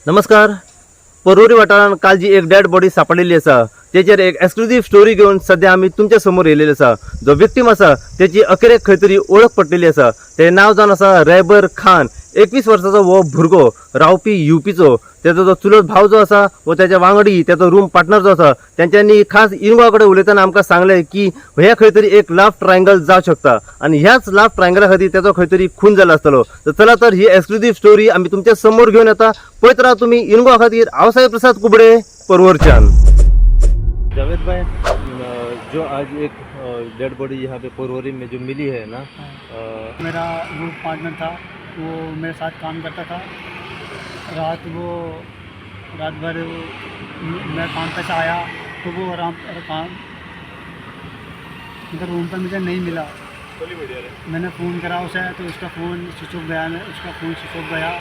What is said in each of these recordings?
नमस्कार. परवरी वाठारांत काल जी एक डेड बॉडी सापडलेली आसा तेचेर एक एक्सक्लुझिव्ह स्टोरी घेऊन सध्या आम्ही तुमच्या समोर येयलेले आसा. जो विक्टीम आसा त्याची अखेरेक खंय तरी ओळख पडलेली आसा. ते नाव जावन आसा रैबर खान. 21 वर्साचो हो भुरगो रावपी यूपीचो. त्याचो जो चुलत भाव जो आसा व त्याच्या वांगडी त्याचो रूम पार्टनर जो आसा त्यांच्यांनी खास इनवा कडेन उलयतना आमकां सांगले की हे खंय तरी एक लव्ह ट्रायंगल जावं शकता आणि ह्याच लव्ह ट्रायंगला खातीर त्याचो खंय तरी खून जाला आसतलो. तर चला तर ही एक्सक्लुझिव्ह स्टोरी आम्ही तुमच्या समोर घेऊन येता. पळयत राहा तुम्ही इनवा खातीर. हांव प्रसाद कुबडे, परवरच्यान. जावेद भाई, जो आज एक डेड बॉडी यहाँ पे परवरी में जो मिली है ना, मेरा रूम पार्टनर था, वो मेरे साथ काम करता था. रात भर मैं काम पे से आया तो वो काम इधर रूम पर मुझे नहीं मिला. मैंने फ़ोन करा उसे तो उसका फ़ोन स्विच ऑफ गया.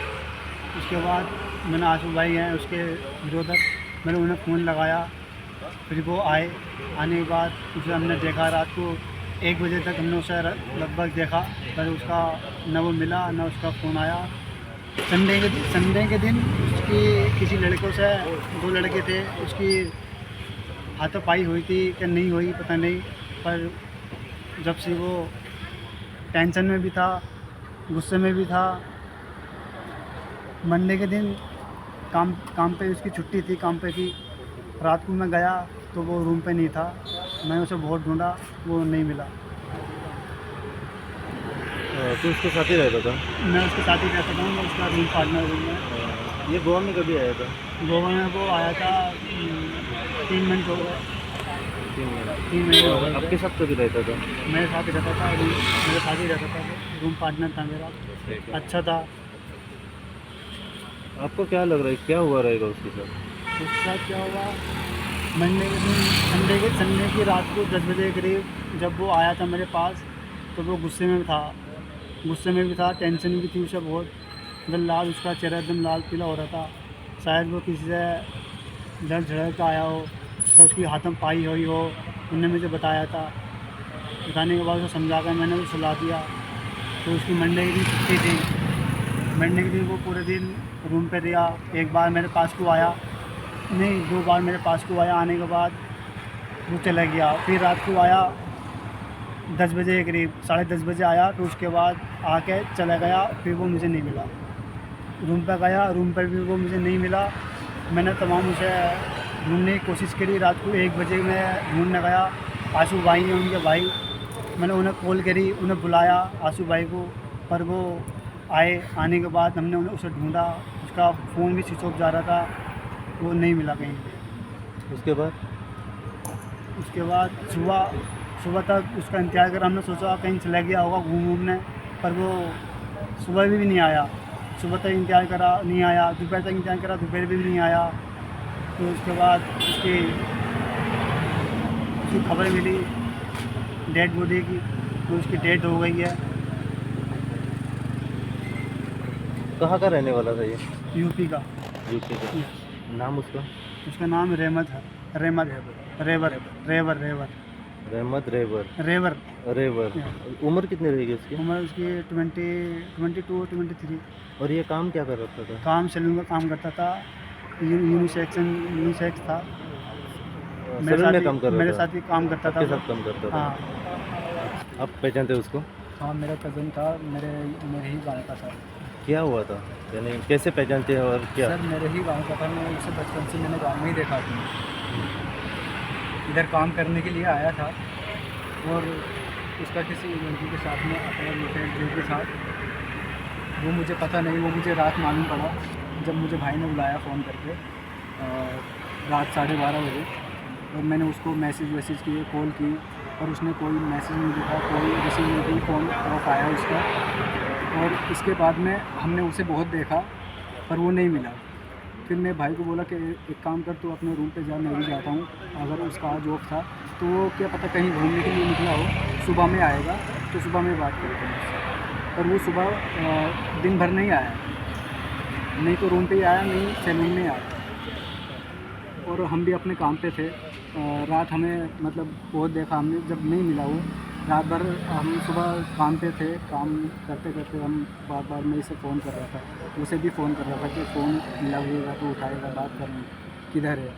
उसके बाद मैंने आशू भाई हैं उसके ब्रदर, मैंने उन्हें फ़ोन लगाया. फिर वो आने के बाद उसे हमने देखा. रात को 1 बजे तक हमने उसे लगभग देखा, पर उसका न वो मिला न उसका फ़ोन आया. संडे के दिन उसकी किसी लड़कों से 2 लड़के थे, उसकी हाथापाई हुई थी कि नहीं हुई पता नहीं. पर जब से वो टेंशन में भी था, गुस्से में भी था. मंडे के दिन काम पे उसकी छुट्टी थी, काम पे की. रात को मैं गया तो वो रूम पे नहीं था. मैं उसे बहुत ढूंढा, वो नहीं मिला. तो उसके साथ ही रहता था? मैं उसके साथ ही रहता था. मैं उसका रूम पार्टनर हूँ मैं. ये गोवा में कभी आया था? गोवा में वो आया था 3 मिनट हो गए. 3 महीने हो गए. आपके साथ कभी रहता था? मेरे साथ ही रहता था. मेरे साथ ही रहता था. रूम पार्टनर था मेरा, अच्छा था. आपको क्या लग रहा है क्या हुआ रहेगा उसके साथ? उसके साथ क्या हुआ, मंडे के दिन संडे की रात को 10 बजे के करीब जब वो आया था मेरे पास तो वो गुस्से में भी था. टेंशन भी थी उसे बहुत. एकदम लाल, उसका चेहरा एकदम लाल पीला हो रहा था. शायद वो किसी से लड़ झगड़ कर आया हो तो उसकी हाथम पाई हुई हो. उन्होंने मुझे बताया था. बताने के बाद उसे समझा कर मैंने उसे सुला दिया. तो उसकी मंडे की दिन छुट्टी थी. मंडे के दिन वो पूरे दिन रूम पे रहा. एक बार मेरे पास को आया, नहीं 2 बार मेरे पास को आया. आने के बाद वो चला गया. फिर रात को आया 10 बजे के करीब, 10:30 बजे आया. तो उसके बाद आके चला गया. फिर वो मुझे नहीं मिला. रूम पर गया, रूम पर भी वो मुझे नहीं मिला. मैंने तमाम उसे ढूंढने की कोशिश करी. रात को 1 बजे मैं ढूंढने गया. आशू भाई हैं उनके भाई, मैंने उन्हें कॉल करी, उन्हें बुलाया आशू भाई को. पर वो आने के बाद हमने उसे ढूंढा. उसका फ़ोन भी स्विच ऑफ जा रहा था, वो नहीं मिला कहीं पे. उसके बाद सुबह तक उसका इंतज़ार कर. हमने सोचा कहीं चला गया होगा घूमने, पर वो सुबह भी नहीं आया. सुबह तक इंतज़ार करा, नहीं आया. दोपहर तक इंतज़ार करा, दोपहर भी नहीं आया. तो उसके बाद उसकी खबर मिली डेड बॉडी की. तो उसकी डेथ हो गई है. कहाँ का रहने वाला था ये? यूपी का. नाम उसका? उसका नाम रहमत है. रेवर. उम्र कितनी रहेगी उसकी? उम्र उसकी 22 23. और ये काम क्या कर रहा था? काम सैलून का काम करता था. यूनिसेक्स था. मेरे साथ ही काम करता था. आपके साथ काम करता था? हाँ. आप पहचानते उसको? हाँ, मेरा कज़न था. मेरे ही गाँव का था. क्या हुआ था, यानी कैसे पहचानते हैं और क्या? सर मेरे ही गाँव का था. मैं उसे बचपन से मैंने गाँव में ही देखा था. इधर काम करने के लिए आया था और उसका किसी लड़की के साथ में अपने के साथ, वो मुझे पता नहीं. वो मुझे रात मालूम पड़ा जब मुझे भाई ने बुलाया फ़ोन करके रात 12:30 बजे. और मैंने उसको मैसेज किए, कॉल की, और उसने कोई मैसेज नहीं दिखा, कोई रिसीव नहीं की. फ़ोन ऑफ आया उसका. और इसके बाद में हमने उसे बहुत देखा पर वो नहीं मिला. फिर मैं भाई को बोला कि एक काम कर, तू अपने रूम पे जा, मैं भी जाता हूँ. अगर उसका आज ऑफ था तो वो क्या पता कहीं घूमने के लिए निकला हो, सुबह में आएगा तो सुबह में बात करते हैं उससे. पर वो सुबह दिन भर नहीं आया. नहीं तो रूम पे ही आया, नहीं सैलून में आया. और हम भी अपने काम पे थे. रात हमें मतलब बहुत देखा हमने, जब नहीं मिला वो रात भर. हम सुबह काम पे थे, काम करते करते हम बार बार मैं इसे फ़ोन कर रहा था. उसे भी फ़ोन कर रहा था कि फ़ोन लगेगा तो उठाएगा, बात करें, किधर है,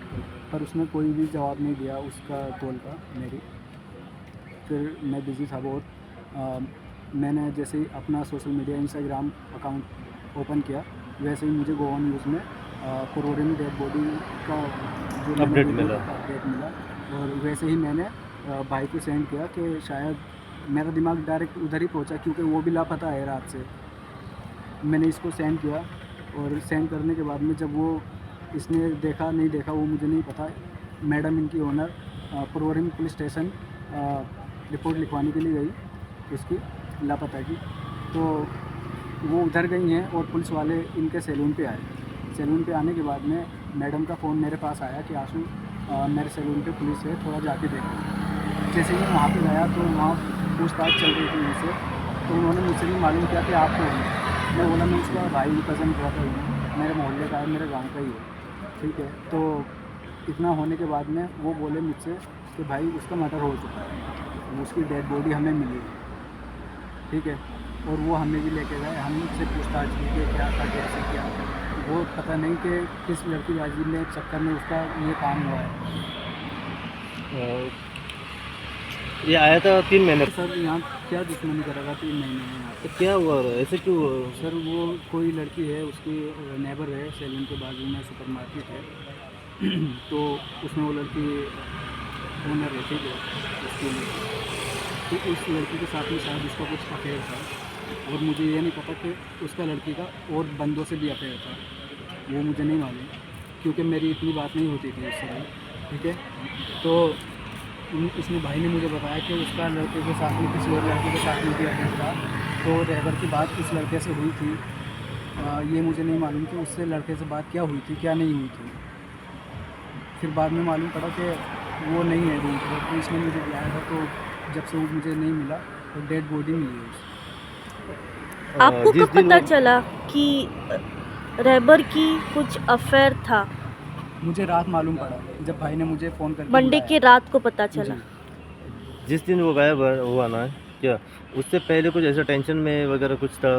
पर उसने कोई भी जवाब नहीं दिया उसका कॉल का मेरी। फिर मैं बिज़ी था बहुत। मैंने जैसे ही अपना social media Instagram account open किया, वैसे ही मुझे गोवा न्यूज़ में करोड़े में डेड बॉडी का जो मैंने अपडेट वीडियो मिला। देखा, अपडेट मिला। और वैसे ही मैंने भाई को सेंड किया कि शायद मेरा दिमाग डायरेक्ट उधर ही पहुंचा, क्योंकि वो भी लापता है रात से। मैंने इसको सेंड किया और सेंड करने के बाद में जब वो इसने देखा नहीं देखा वो मुझे नहीं पता, मैडम इनकी ओनर परवरिम पुलिस स्टेशन रिपोर्ट लिखवाने के लिए गई उसकी लापता की। तो वो उधर गई हैं और पुलिस वाले इनके सैलून पे आए। सैलून पे आने के बाद में मैडम का फ़ोन मेरे पास आया कि आंसू मेरे सैलून पे पुलिस है, थोड़ा जाके देखो। जैसे ही वहाँ पे गया तो वहाँ पूछताछ चल रही थी मुझसे, तो उन्होंने मुझसे भी मालूम किया कि आप कौन हैं। मैं बोला मैं उसका भाई कज़न ब्रदर हूँ, मेरे मोहल्ले का है, मेरे गांव का ही है, ठीक है। तो इतना होने के बाद में वो बोले मुझसे कि भाई उसका मर्डर हो चुका है, उसकी डेड बॉडी हमें मिली है, ठीक है। और वो हमें भी लेके गए, हम उससे पूछताछ की कि क्या था, कैसे क्या। वो पता नहीं कि किस लड़कीबाजी में चक्कर में उसका ये काम हुआ है। ये आया था 3 महीने। सर यहाँ क्या दुश्मनी करेगा 3 महीने में यहाँ पे? तो क्या हुआ, ऐसे क्यों हुआ? सर वो कोई लड़की है, उसकी नेबर है, सैलून के बाजू में सुपरमार्केट है। तो उसमें वो लड़की ओनर है, ठीक है, उसके लिए। तो उस लड़की के साथ में शायद उसका कुछ अफेयर था, और मुझे ये नहीं पता कि उसका लड़की का और बंदों से भी अफेयर था, वो मुझे नहीं मालूम, क्योंकि मेरी इतनी बात नहीं होती थी उससे भी, ठीक है। तो इसने भाई ने मुझे बताया कि उसका लड़के के साथ में किसी और लड़के के साथ में भी अफेयर था। तो रहबर की बात उस लड़के से हुई थी, ये मुझे नहीं मालूम कि उससे लड़के से बात क्या हुई थी, क्या नहीं हुई थी। फिर बाद में मालूम पड़ा कि वो नहीं है रूम पर, तो इसने मुझे बुलाया था। तो जब से वो मुझे नहीं मिला तो डेड बॉडी मिली है उसकी। आपको जिस कब दिन पता वो- चला कि रहबर की कुछ अफेयर था? मुझे रात मालूम पड़ा जब भाई ने मुझे फ़ोन करके मंडे बुलाया। की रात को पता चला। जी। जिस दिन वो गायब हुआ ना, क्या उससे पहले कुछ ऐसा टेंशन में वगैरह कुछ था?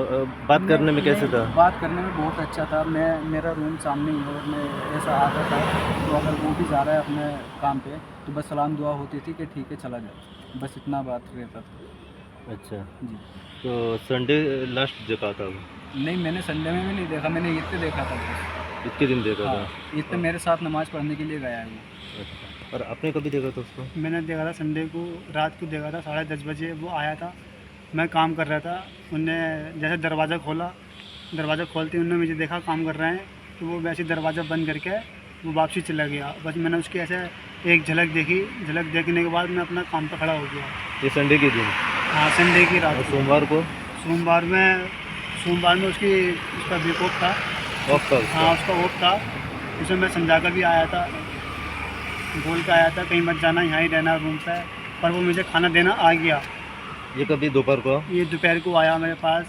बात करने में कैसे था? बात करने में बहुत अच्छा था। मेरा रूम सामने ही है और मैं ऐसा आता था, तो अगर वो भी जा रहा है अपने काम पे तो बस सलाम दुआ होती थी कि ठीक है चला जाए, बस इतना बात रहता था। अच्छा, जी। तो संडे लास्ट देखा था वो? नहीं, मैंने संडे में भी नहीं देखा, मैंने ईद पे देखा था बस। इतने दिन देखा हाँ, था? ईद पे मेरे साथ नमाज़ पढ़ने के लिए गया है वो। अच्छा, और आपने कभी देखा था उसको? मैंने देखा था संडे को, रात को देखा था 10:30 बजे वो आया था। मैं काम कर रहा था, उनने जैसे दरवाज़ा खोला, दरवाज़ा खोलते ही उन्होंने मुझे देखा काम कर रहे हैं, तो वो वैसे ही दरवाज़ा बंद करके वो वापसी चला गया। बस मैंने उसकी ऐसे एक झलक देखी, झलक देखने के बाद मैं अपना काम पर खड़ा हो गया। ये संडे के दिन? हाँ, संडे की रात और को। सोमवार को? सोमवार में उसका वीक ऑफ था। ऑफ था उसका? हाँ, उसका ऑफ था। उसमें मैं समझा कर भी आया था, बोल के आया था कहीं मत जाना, यहाँ ही रहना रूम पे, पर वो मुझे खाना देना आ गया। ये कभी दोपहर को? ये दोपहर को आया मेरे पास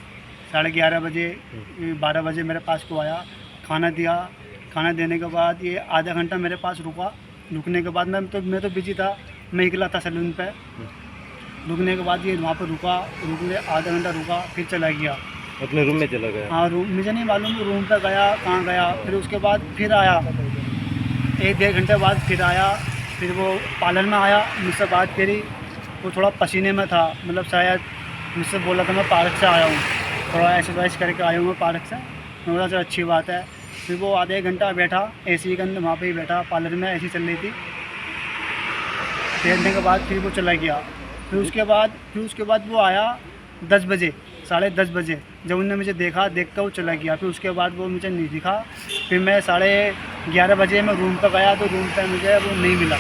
11:30 बजे, 12 बजे मेरे पास को आया, खाना दिया। खाना देने के बाद ये आधा घंटा मेरे पास रुका। रुकने के बाद मैं तो बिजी था, मैं निकला था सैलून पे। रुकने के बाद ये वहाँ पर रुकने आधा घंटा रुका, फिर चला गया अपने रूम में चला गया? हाँ, रूम मुझे नहीं मालूम रूम पे गया कहाँ गया। फिर उसके बाद फिर आया, 1-1.5 घंटे बाद फिर आया। फिर वो पार्लर में आया, मुझसे बात करी। वो थोड़ा पसीने में था, मतलब शायद मुझसे बोला था मैं पार्क से आया हूँ, थोड़ा एक्सरसाइज करके आया हूँ मैं पार्क से। मैं बोला चलो अच्छी बात है। फिर वो आधे 1 घंटा बैठा एसी के अंदर, वहाँ पे ही बैठा पार्लर में, एसी चल रही थी। बैठने के बाद फिर वो चला गया। फिर उसके बाद वो आया 10 बजे, 10:30 बजे। जब उन्होंने मुझे देखता वो चला गया। फिर उसके बाद वो मुझे नहीं दिखा। फिर मैं 11:30 बजे मैं रूम पर गया, तो रूम पर मुझे वो नहीं मिला।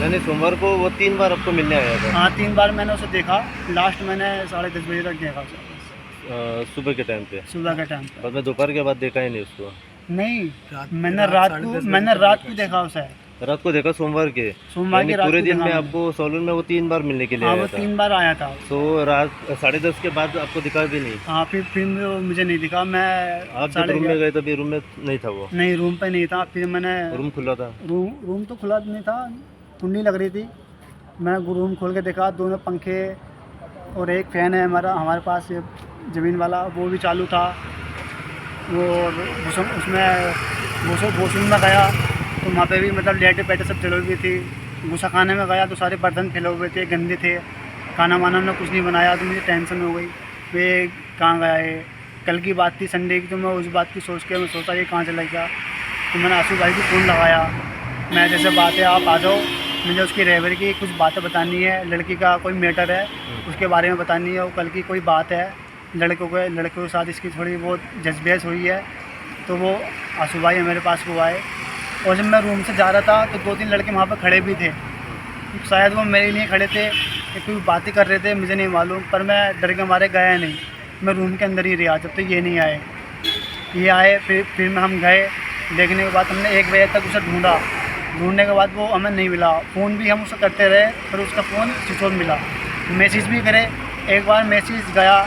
यानी सोमवार को वो 3 बार आपको मिलने आया था? हाँ, 3 बार मैंने उसे देखा। लास्ट मैंने 10:30 बजे तक देखा उसे, सुबह के टाइम पे? सुबह के टाइम पर। बाद में दोपहर के बाद देखा ही नहीं उसको? नहीं, मैंने रात को देखा उसे। रात को देखा सोमवार के? सोमवार यानी की रात पूरे को दिन देखा में मैंने। आपको सैलून में वो 3 बार मिलने के लिए हाँ, आया वो था? 3 बार आया था। तो रात 10:30 के बाद आपको दिखा भी नहीं? हाँ, फिर वो मुझे नहीं दिखा। मैं आप जब रूम में गए तभी रूम में नहीं था वो? नहीं, रूम पे नहीं था। फिर मैंने रूम खुला था? रूम तो खुला नहीं था, कुंडी लग रही थी। मैंने रूम खोल के देखा, दोनों पंखे और एक फ़ैन है हमारे पास ये ज़मीन वाला, वो भी चालू था। वो उसमें वॉशरूम में गया तो वहाँ पे भी मतलब लेटे पैटे सब जले हुए थी। गुस्सा खाने में गया तो सारे बर्तन फैले हुए थे, गंदे थे, खाना वाना हमने कुछ नहीं बनाया। तो मुझे टेंशन हो गई, वे कहाँ गया है। कल की बात थी संडे की, तो मैं उस बात की सोच के मैं सोचा ये कहाँ चला गया। तो मैंने आशू भाई को फ़ोन लगाया, मैं जैसे बात है आप आ जाओ, मुझे उसकी ड्राइवर की कुछ बातें बतानी है, लड़की का कोई मैटर है उसके बारे में बतानी है। और कल की कोई बात है लड़कों के साथ इसकी थोड़ी बहुत जज्बेस हुई है। तो वो आशू भाई मेरे पास वो आए, और जब मैं रूम से जा रहा था तो 2-3 लड़के वहाँ पर खड़े भी थे। शायद वो मेरे लिए खड़े थे या कोई बातें कर रहे थे, मुझे नहीं मालूम, पर मैं डर के मारे गया नहीं। मैं रूम के अंदर ही रहा जब तक ये नहीं आए। ये आए फिर हम गए, देखने के बाद हमने 1 बजे तक उसे ढूंढने के बाद वो हमें नहीं मिला। फ़ोन भी हम उससे करते रहे, पर उसका फ़ोन स्विच ऑफ मिला। मैसेज भी करे, एक बार मैसेज गया,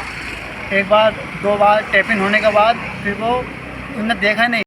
एक बार 2 बार टैपिंग होने के बाद फिर वो उन्होंने देखा नहीं।